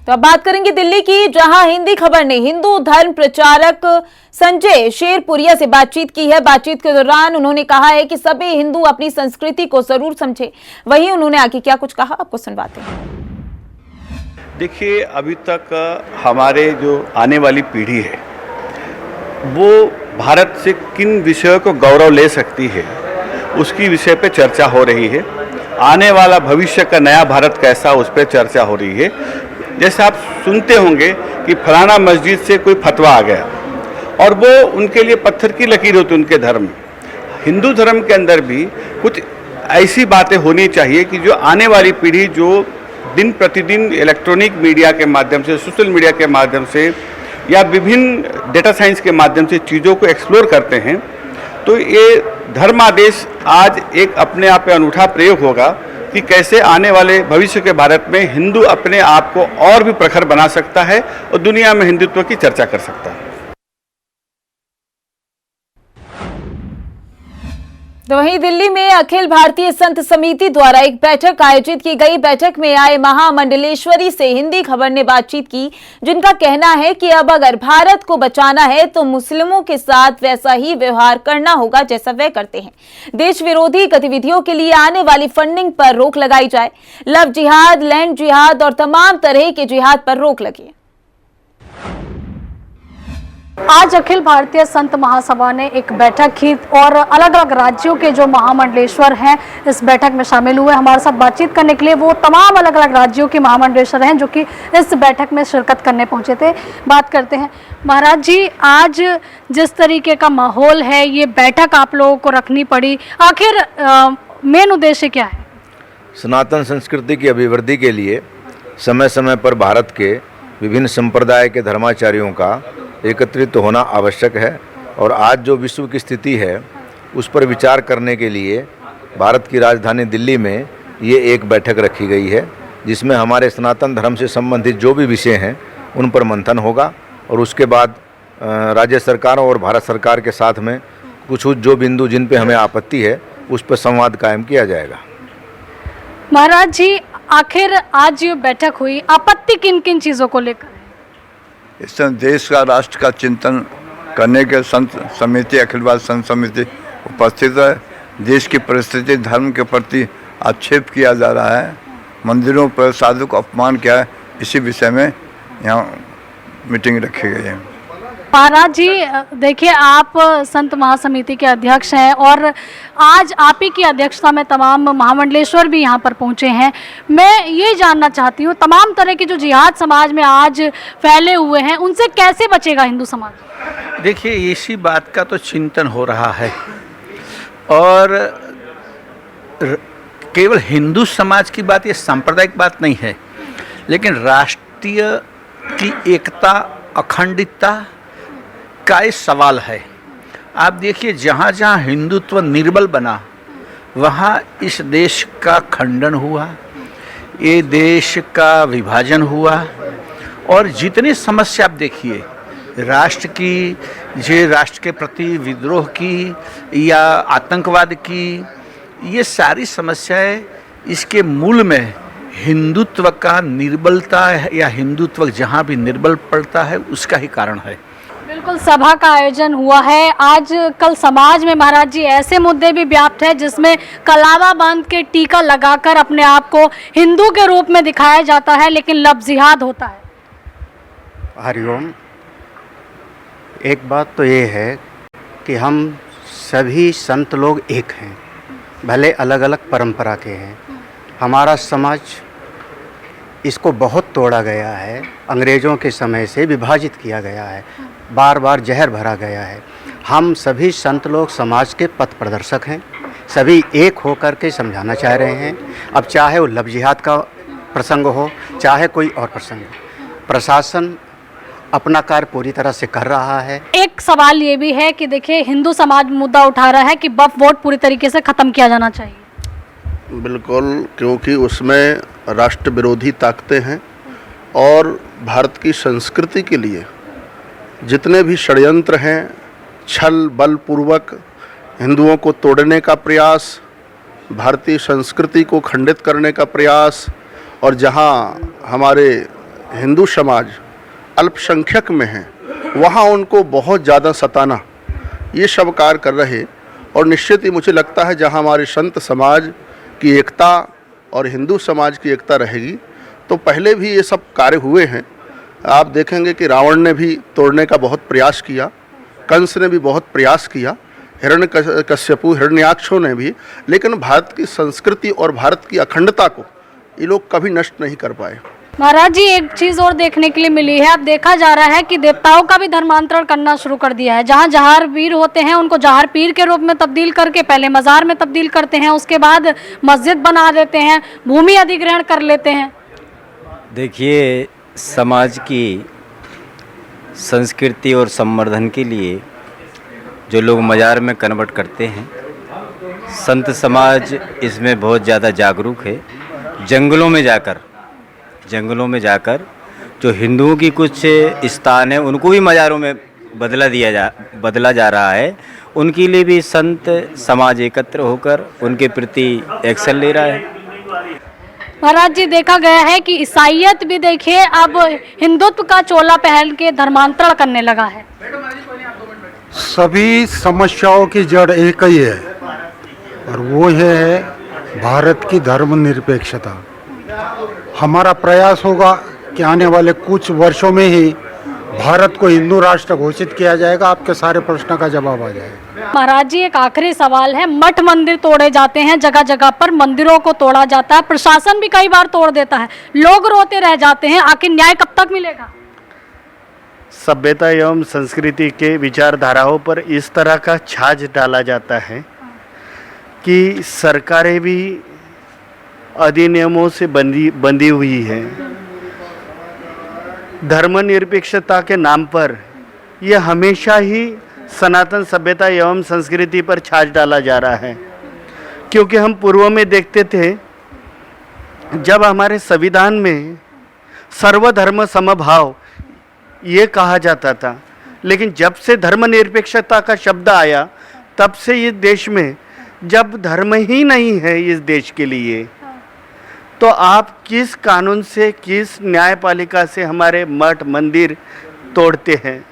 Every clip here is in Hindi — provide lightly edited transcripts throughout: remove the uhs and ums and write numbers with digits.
तो अब बात करेंगे दिल्ली की, जहां हिंदी खबर ने हिंदू धर्म प्रचारक संजय शेरपुरिया से बातचीत की है। बातचीत के दौरान उन्होंने कहा है कि सभी हिंदू अपनी संस्कृति को जरूर समझे। वहीं उन्होंने आगे क्या कुछ कहा, आपको सुनवाते हैं। देखिए, अभी तक हमारे जो आने वाली पीढ़ी है वो भारत से किन विषयों को गौरव ले सकती है, उसकी विषय पे चर्चा हो रही है। आने वाला भविष्य का नया भारत कैसा, उस पर चर्चा हो रही है। जैसे आप सुनते होंगे कि फलाना मस्जिद से कोई फतवा आ गया और वो उनके लिए पत्थर की लकीर होती उनके धर्म में। हिंदू धर्म के अंदर भी कुछ ऐसी बातें होनी चाहिए कि जो आने वाली पीढ़ी जो दिन प्रतिदिन इलेक्ट्रॉनिक मीडिया के माध्यम से, सोशल मीडिया के माध्यम से या विभिन्न डेटा साइंस के माध्यम से चीज़ों को एक्सप्लोर करते हैं, तो ये धर्मादेश आज एक अपने आप में अनूठा प्रयोग होगा कि कैसे आने वाले भविष्य के भारत में हिंदू अपने आप को और भी प्रखर बना सकता है और दुनिया में हिंदुत्व की चर्चा कर सकता है। तो वहीं दिल्ली में अखिल भारतीय संत समिति द्वारा एक बैठक आयोजित की गई। बैठक में आए महामंडलेश्वरी से हिंदी खबर ने बातचीत की, जिनका कहना है कि अब अगर भारत को बचाना है तो मुस्लिमों के साथ वैसा ही व्यवहार करना होगा जैसा वे करते हैं। देश विरोधी गतिविधियों के लिए आने वाली फंडिंग पर रोक लगाई जाए। लव जिहाद, लैंड जिहाद और तमाम तरह के जिहाद पर रोक लगे। आज अखिल भारतीय संत महासभा ने एक बैठक की और अलग अलग राज्यों के जो महामंडलेश्वर हैं इस बैठक में शामिल हुए। हमारे साथ बातचीत करने के लिए वो तमाम अलग अलग राज्यों के महामंडलेश्वर हैं जो कि इस बैठक में शिरकत करने पहुंचे थे। बात करते हैं महाराज जी, आज जिस तरीके का माहौल है, ये बैठक आप लोगों को रखनी पड़ी, आखिर मेन उद्देश्य क्या है? सनातन संस्कृति की अभिवृद्धि के लिए समय समय पर भारत के विभिन्न संप्रदाय के धर्माचार्यों का एकत्रित होना आवश्यक है और आज जो विश्व की स्थिति है उस पर विचार करने के लिए भारत की राजधानी दिल्ली में ये एक बैठक रखी गई है, जिसमें हमारे सनातन धर्म से संबंधित जो भी विषय हैं उन पर मंथन होगा और उसके बाद राज्य सरकारों और भारत सरकार के साथ में कुछ जो बिंदु जिन पे हमें आपत्ति है उस पर संवाद कायम किया जाएगा। महाराज जी, आखिर आज ये बैठक हुई, आपत्ति किन किन चीज़ों को लेकर? इस समय देश का, राष्ट्र का चिंतन करने के संत समिति, अखिल भारतीय संत समिति उपस्थित है। देश की परिस्थिति, धर्म के प्रति आक्षेप किया जा रहा है, मंदिरों पर साधु को अपमान किया है, इसी विषय में यहाँ मीटिंग रखी गई है। महाराज जी, देखिए, आप संत महासमिति के अध्यक्ष हैं और आज आप ही की अध्यक्षता में तमाम महामंडलेश्वर भी यहाँ पर पहुँचे हैं। मैं ये जानना चाहती हूँ, तमाम तरह के जो जिहाद समाज में आज फैले हुए हैं उनसे कैसे बचेगा हिंदू समाज? देखिए, इसी बात का तो चिंतन हो रहा है और केवल हिंदू समाज की बात, ये सांप्रदायिक बात नहीं है, लेकिन राष्ट्रीय की एकता, अखंडितता का ये सवाल है। आप देखिए, जहाँ जहाँ हिंदुत्व निर्बल बना वहाँ इस देश का खंडन हुआ, ये देश का विभाजन हुआ और जितनी समस्या आप देखिए, राष्ट्र की, जो राष्ट्र के प्रति विद्रोह की या आतंकवाद की, ये सारी समस्याएं इसके मूल में हिंदुत्व का निर्बलता या हिंदुत्व जहाँ भी निर्बल पड़ता है उसका ही कारण है। बिल्कुल, सभा का आयोजन हुआ है। आज कल समाज में महाराज जी ऐसे मुद्दे भी व्याप्त है जिसमें कलावा बांध के टीका लगाकर अपने आप को हिंदू के रूप में दिखाया जाता है, लेकिन लव जिहाद होता है। हरिओम। एक बात तो ये है कि हम सभी संत लोग एक हैं, भले अलग अलग परंपरा के हैं। हमारा समाज, इसको बहुत तोड़ा गया है, अंग्रेज़ों के समय से विभाजित किया गया है, बार बार जहर भरा गया है। हम सभी संत लोग समाज के पथ प्रदर्शक हैं, सभी एक होकर के समझाना चाह रहे हैं। अब चाहे वो लव जिहाद का प्रसंग हो, चाहे कोई और प्रसंग हो, प्रशासन अपना कार्य पूरी तरह से कर रहा है। एक सवाल ये भी है कि देखिए, हिंदू समाज मुद्दा उठा रहा है कि वक्फ बोर्ड पूरी तरीके से ख़त्म किया जाना चाहिए। बिल्कुल, क्योंकि उसमें राष्ट्र विरोधी ताकतें हैं और भारत की संस्कृति के लिए जितने भी षड्यंत्र हैं, छल बलपूर्वक हिंदुओं को तोड़ने का प्रयास, भारतीय संस्कृति को खंडित करने का प्रयास, और जहां हमारे हिंदू समाज अल्पसंख्यक में है वहाँ उनको बहुत ज़्यादा सताना, ये सब कार्य कर रहे। और निश्चित ही मुझे लगता है जहाँ हमारे संत समाज की एकता और हिंदू समाज की एकता रहेगी तो पहले भी ये सब कार्य हुए हैं। आप देखेंगे कि रावण ने भी तोड़ने का बहुत प्रयास किया, कंस ने भी बहुत प्रयास किया, हिरण्यकश्यपु हिरण्याक्षों ने भी, लेकिन भारत की संस्कृति और भारत की अखंडता को ये लोग कभी नष्ट नहीं कर पाए। महाराज जी, एक चीज और देखने के लिए मिली है, अब देखा जा रहा है कि देवताओं का भी धर्मांतरण करना शुरू कर दिया है। जहां जहार वीर होते हैं उनको जहार पीर के रूप में तब्दील करके पहले मजार में तब्दील करते हैं, उसके बाद मस्जिद बना देते हैं, भूमि अधिग्रहण कर लेते हैं। देखिए, समाज की संस्कृति और संवर्धन के लिए जो लोग मजार में कन्वर्ट करते हैं, संत समाज इसमें बहुत ज़्यादा जागरूक है। जंगलों में जाकर जो हिंदुओं की कुछ स्थान है उनको भी मज़ारों में बदला जा रहा है। उनके लिए भी संत समाज एकत्र होकर उनके प्रति एक्शन ले रहा है। महाराज जी, देखा गया है कि ईसाईयत भी देखिए अब हिंदुत्व का चोला पहन के धर्मांतरण करने लगा है। सभी समस्याओं की जड़ एक ही है और वो है भारत की धर्मनिरपेक्षता। हमारा प्रयास होगा कि आने वाले कुछ वर्षों में ही भारत को हिंदू राष्ट्र घोषित किया जाएगा। आपके सारे प्रश्न का जवाब आ जाएगा। महाराज जी, एक आखिरी सवाल है, मठ मंदिर तोड़े जाते हैं, जगह जगह पर मंदिरों को तोड़ा जाता है, प्रशासन भी कई बार तोड़ देता है, लोग रोते रह जाते हैं, आखिर न्याय कब तक मिलेगा? सभ्यता एवं संस्कृति के विचारधाराओं पर इस तरह का छाछ डाला जाता है कि सरकारें भी अधिनियमों से बंधी हुई है। धर्मनिरपेक्षता के नाम पर यह हमेशा ही सनातन सभ्यता एवं संस्कृति पर छाछ डाला जा रहा है, क्योंकि हम पूर्व में देखते थे जब हमारे संविधान में सर्वधर्म समभाव ये कहा जाता था, लेकिन जब से धर्मनिरपेक्षता का शब्द आया तब से इस देश में जब धर्म ही नहीं है इस देश के लिए, तो आप किस कानून से, किस न्यायपालिका से हमारे मठ मंदिर तोड़ते हैं?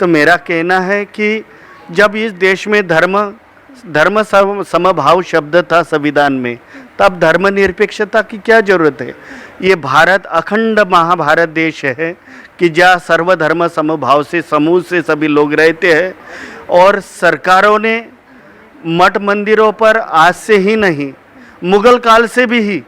तो मेरा कहना है कि जब इस देश में धर्म समभाव शब्द था संविधान में, तब धर्मनिरपेक्षता की क्या जरूरत है? ये भारत अखंड महाभारत देश है कि जहाँ सर्वधर्म समभाव से समूह से सभी लोग रहते हैं। और सरकारों ने मठ मंदिरों पर आज से ही नहीं, मुगल काल से भी ही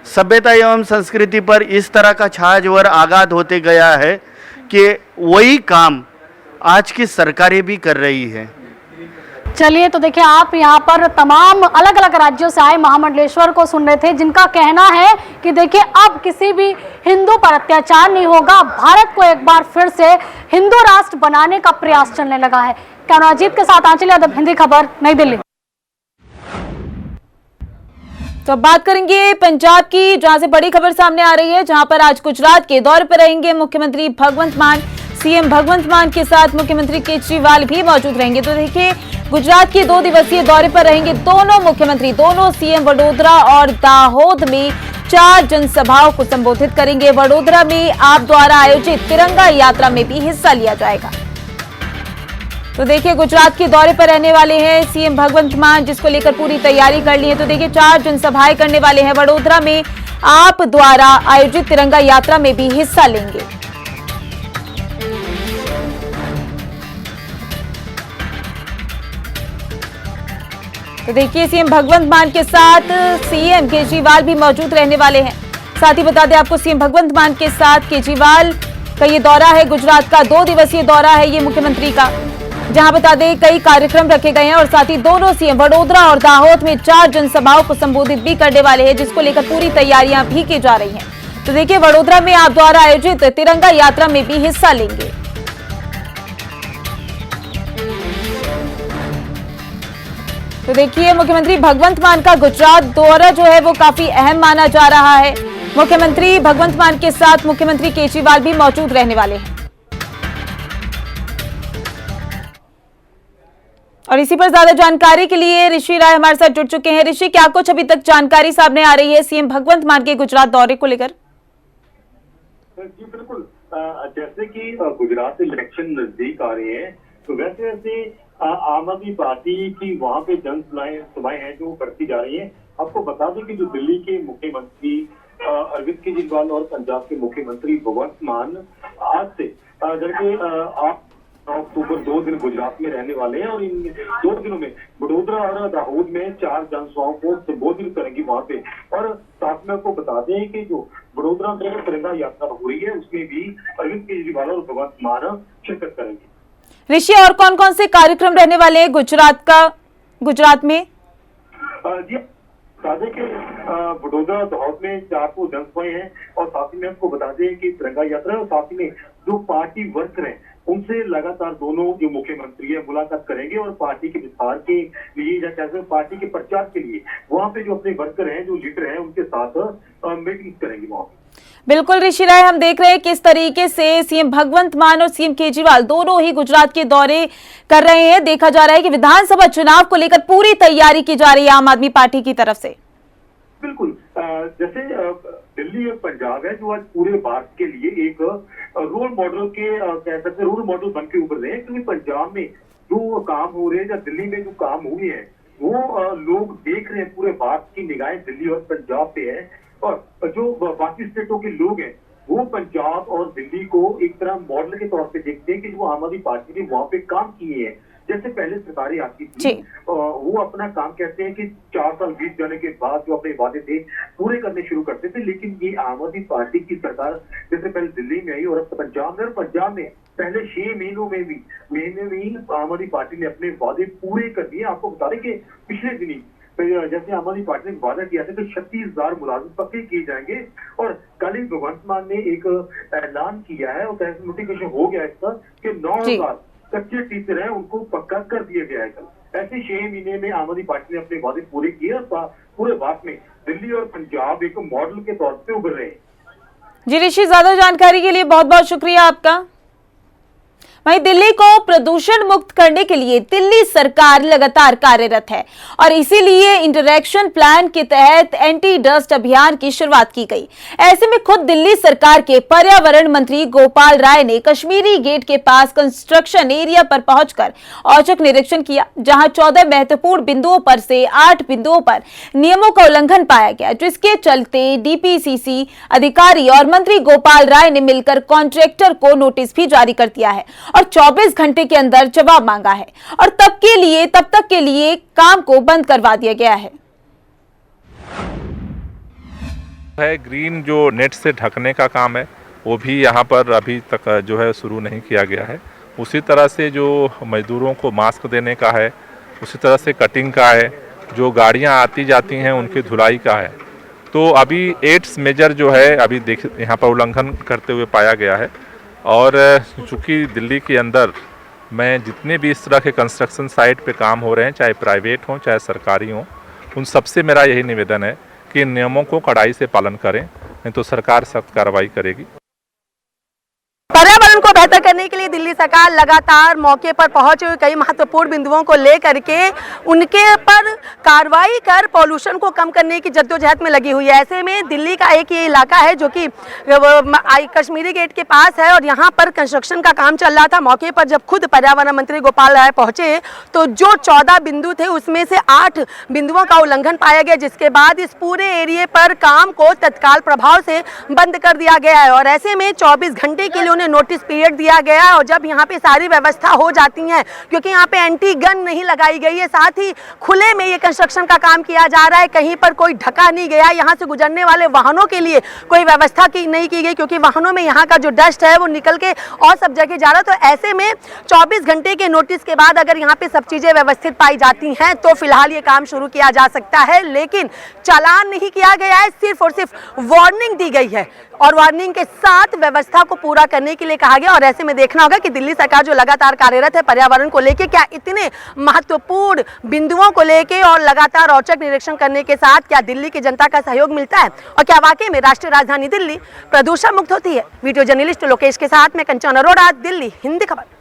सभ्यता एवं संस्कृति पर इस तरह का छाछ और आघात होते गया है कि वही काम आज की सरकारें भी कर रही है। चलिए, तो देखिए, आप यहाँ पर तमाम अलग अलग राज्यों से आए महामंडलेश्वर को सुन रहे थे, जिनका कहना है कि देखिए अब किसी भी हिंदू पर अत्याचार नहीं होगा, भारत को एक बार फिर से हिंदू राष्ट्र बनाने का प्रयास चलने लगा है। कैमरा अजीत के साथ आंचल यादव, हिंदी खबर, नई दिल्ली। तो अब बात करेंगे पंजाब की, जहां से बड़ी खबर सामने आ रही है, जहां पर आज गुजरात के दौरे पर रहेंगे मुख्यमंत्री भगवंत मान। सीएम भगवंत मान के साथ मुख्यमंत्री केजरीवाल भी मौजूद रहेंगे। तो देखिए, गुजरात के 2 दिवसीय दौरे पर रहेंगे दोनों मुख्यमंत्री। दोनों सीएम वडोदरा और दाहोद में 4 जनसभाओं को संबोधित करेंगे। वडोदरा में आप द्वारा आयोजित तिरंगा यात्रा में भी हिस्सा लिया जाएगा। तो देखिए, गुजरात के दौरे पर रहने वाले हैं सीएम भगवंत मान, जिसको लेकर पूरी तैयारी कर ली है। तो देखिए, 4 जनसभाएं करने वाले हैं। वडोदरा में आप द्वारा आयोजित तिरंगा यात्रा में भी हिस्सा लेंगे। तो देखिए, सीएम भगवंत मान के साथ सीएम केजरीवाल भी मौजूद रहने वाले हैं। साथ ही बता दें आपको, सीएम भगवंत मान के साथ केजरीवाल का ये दौरा है, गुजरात का 2 दिवसीय दौरा है ये मुख्यमंत्री का, जहां बता दें कई कार्यक्रम रखे गए हैं। और साथ ही दोनों सीएम वडोदरा और दाहोद में 4 जनसभाओं को संबोधित भी करने वाले हैं, जिसको लेकर पूरी तैयारियां भी की जा रही हैं। तो देखिए, वडोदरा में आप द्वारा आयोजित तिरंगा यात्रा में भी हिस्सा लेंगे। तो देखिए, मुख्यमंत्री भगवंत मान का गुजरात दौरा जो है वो काफी अहम माना जा रहा है। मुख्यमंत्री भगवंत मान के साथ मुख्यमंत्री केजरीवाल भी मौजूद रहने वाले हैं। और इसी पर ज्यादा जानकारी के लिए ऋषि राय हमारे साथ जुड़ चुके हैं। ऋषि, क्या कुछ अभी तक जानकारी सामने आ रही है सीएम भगवंत मान के गुजरात दौरे को लेकर? जी बिल्कुल, जैसे कि गुजरात इलेक्शन नजदीक आ रहे हैं, तो वैसे वैसे आम आदमी पार्टी की वहाँ पे जन सभाएं हैं जो करती जा रही हैं। आपको बता दें कि जो दिल्ली के मुख्यमंत्री अरविंद केजरीवाल और पंजाब के मुख्यमंत्री भगवंत मान आज से आप अक्टूबर 2 दिन गुजरात में रहने वाले हैं और इन 2 दिनों में बड़ोदरा और दाहोद में 4 जनसभाओं को संबोधित करेंगी वहां पे। और साथ में आपको बता दें कि जो बड़ोदरा में तिरंगा यात्रा हो रही है उसमें भी अरविंद केजरीवाल और भगवंत मान शिरकत करेंगे। ऋषि, और कौन कौन से कार्यक्रम रहने वाले हैं गुजरात में? जी बता दें कि बड़ोदरा दाहोद में 400 जनसभाएं हैं और साथ ही में आपको बता दें कि तिरंगा यात्रा है और साथ ही में जो पार्टी वर्कर हैं उनसे लगातार दोनों जो मुख्यमंत्री है मुलाकात करेंगे और पार्टी के विस्तार के लिए या कैसे पार्टी के प्रचार के लिए वहाँ पे जो अपने वर्कर हैं, जो लीडर हैं, उनके साथ मीटिंग करेंगे वहाँ पे। बिल्कुल ऋषि राय, हम देख रहे हैं किस तरीके से सीएम भगवंत मान और सीएम केजरीवाल दोनों ही गुजरात के दौरे कर रहे हैं। देखा जा रहा है कि विधानसभा चुनाव को लेकर पूरी तैयारी की जा रही है आम आदमी पार्टी की तरफ से। बिल्कुल, जैसे दिल्ली और पंजाब है जो आज पूरे भारत के लिए एक रोल मॉडल के कह सकते हैं रोल मॉडल बन के उभर रहे हैं, क्योंकि पंजाब में जो काम हो रहे हैं या दिल्ली में जो काम हुए हैं वो लोग देख रहे हैं। पूरे भारत की निगाहें दिल्ली और पंजाब पे है और जो बाकी स्टेटों के लोग हैं वो पंजाब और दिल्ली को एक तरह मॉडल के तौर पे देखते हैं कि जो आम आदमी पार्टी ने वहाँ पे काम किए हैं। जैसे पहले सरकारें आती थी वो अपना काम कहते हैं कि 4 साल बीत जाने के बाद जो अपने वादे थे पूरे करने शुरू करते थे, लेकिन ये आम आदमी पार्टी की सरकार जैसे पहले दिल्ली में आई और अब पंजाब में, और पंजाब में पहले 6 महीनों में भी आम आदमी पार्टी ने अपने वादे पूरे कर दिए। आपको बता दें कि पिछले दिनी जैसे आम आदमी पार्टी ने वादा किया था कि 36,000 मुलाजिम पक्के किए जाएंगे और कल ही भगवंत मान ने एक ऐलान किया है और नोटिफिकेशन हो गया इसका कि 9,000 कच्चे टीचर हैं उनको पक्का कर दिया गया है कल। ऐसे 6 महीने में आम आदमी पार्टी ने अपने वादे पूरे किए और पूरे भारत में दिल्ली और पंजाब एक मॉडल के तौर पे उभर रहे हैं। जी ऋषि, ज्यादा जानकारी के लिए बहुत बहुत शुक्रिया आपका। वहीं दिल्ली को प्रदूषण मुक्त करने के लिए दिल्ली सरकार लगातार कार्यरत है और इसीलिए इंटरैक्शन प्लान के तहत एंटी डस्ट अभियान की शुरुआत की गई। ऐसे में खुद दिल्ली सरकार के पर्यावरण मंत्री गोपाल राय ने कश्मीरी गेट के पास कंस्ट्रक्शन एरिया पर पहुंचकर औचक निरीक्षण किया, जहां 14 महत्वपूर्ण बिंदुओं पर से 8 बिंदुओं पर नियमों का उल्लंघन पाया गया, जिसके चलते डीपीसीसी अधिकारी और मंत्री गोपाल राय ने मिलकर कॉन्ट्रैक्टर को नोटिस भी जारी कर दिया है और 24 घंटे के अंदर जवाब मांगा है और तब तक के लिए काम को बंद करवा दिया गया है। ग्रीन जो नेट से ढकने का काम है वो भी यहाँ पर अभी तक जो है शुरू नहीं किया गया है। उसी तरह से जो मजदूरों को मास्क देने का है, उसी तरह से कटिंग का है, जो गाड़ियाँ आती जाती हैं उनकी धुलाई का है। तो अभी 8 मेजर जो है अभी यहाँ पर उल्लंघन करते हुए पाया गया है। और चूँकि दिल्ली के अंदर मैं जितने भी इस तरह के कंस्ट्रक्शन साइट पे काम हो रहे हैं, चाहे प्राइवेट हों चाहे सरकारी हों, उन सबसे मेरा यही निवेदन है कि इन नियमों को कड़ाई से पालन करें, नहीं तो सरकार सख्त कार्रवाई करेगी। पर्यावरण को बेहतर करने के लिए दिल्ली सरकार लगातार मौके पर पहुंचे हुए कई महत्वपूर्ण बिंदुओं को लेकर के उनके पर कार्रवाई कर पॉल्यूशन को कम करने की जद्दोजहद में लगी हुई है। ऐसे में दिल्ली का एक ये इलाका है जो कि कश्मीरी गेट के पास है और यहाँ पर कंस्ट्रक्शन का काम चल रहा था। मौके पर जब खुद पर्यावरण मंत्री गोपाल राय पहुंचे तो जो 14 बिंदु थे उसमें से 8 बिंदुओं का उल्लंघन पाया गया, जिसके बाद इस पूरे एरिया पर काम को तत्काल प्रभाव से बंद कर दिया गया है और ऐसे में 24 घंटे के लिए उन्हें नोटिस पीरियड दिया गया और जब यहाँ पे सारी व्यवस्था हो जाती है, क्योंकि यहाँ पे एंटी गन नहीं लगाई गई है, साथ ही खुले में ये कंस्ट्रक्शन का काम किया जा रहा है, कहीं पर कोई ढका नहीं गया, यहाँ से गुजरने वाले वाहनों के लिए कोई व्यवस्था नहीं की गई, क्योंकि वाहनों में यहाँ का जो डस्ट है वो निकल के और सब जगह जा रहा है। तो ऐसे में 24 घंटे के नोटिस के बाद अगर यहाँ पे सब चीजें व्यवस्थित पाई जाती हैं तो फिलहाल ये काम शुरू किया जा सकता है, लेकिन चालान नहीं किया गया है, सिर्फ और सिर्फ वार्निंग दी गई है और वार्निंग के साथ व्यवस्था को पूरा करने के लिए कहा गया। और ऐसे में देखना होगा कि दिल्ली सरकार जो लगातार कार्यरत है पर्यावरण को लेके, क्या इतने महत्वपूर्ण बिंदुओं को लेके और लगातार औचक निरीक्षण करने के साथ क्या दिल्ली की जनता का सहयोग मिलता है और क्या वाकई में राष्ट्रीय राजधानी दिल्ली प्रदूषण मुक्त होती है। वीडियो जर्नलिस्ट लोकेश के साथ मैं कंचन अरोड़ा, दिल्ली हिंदी खबर।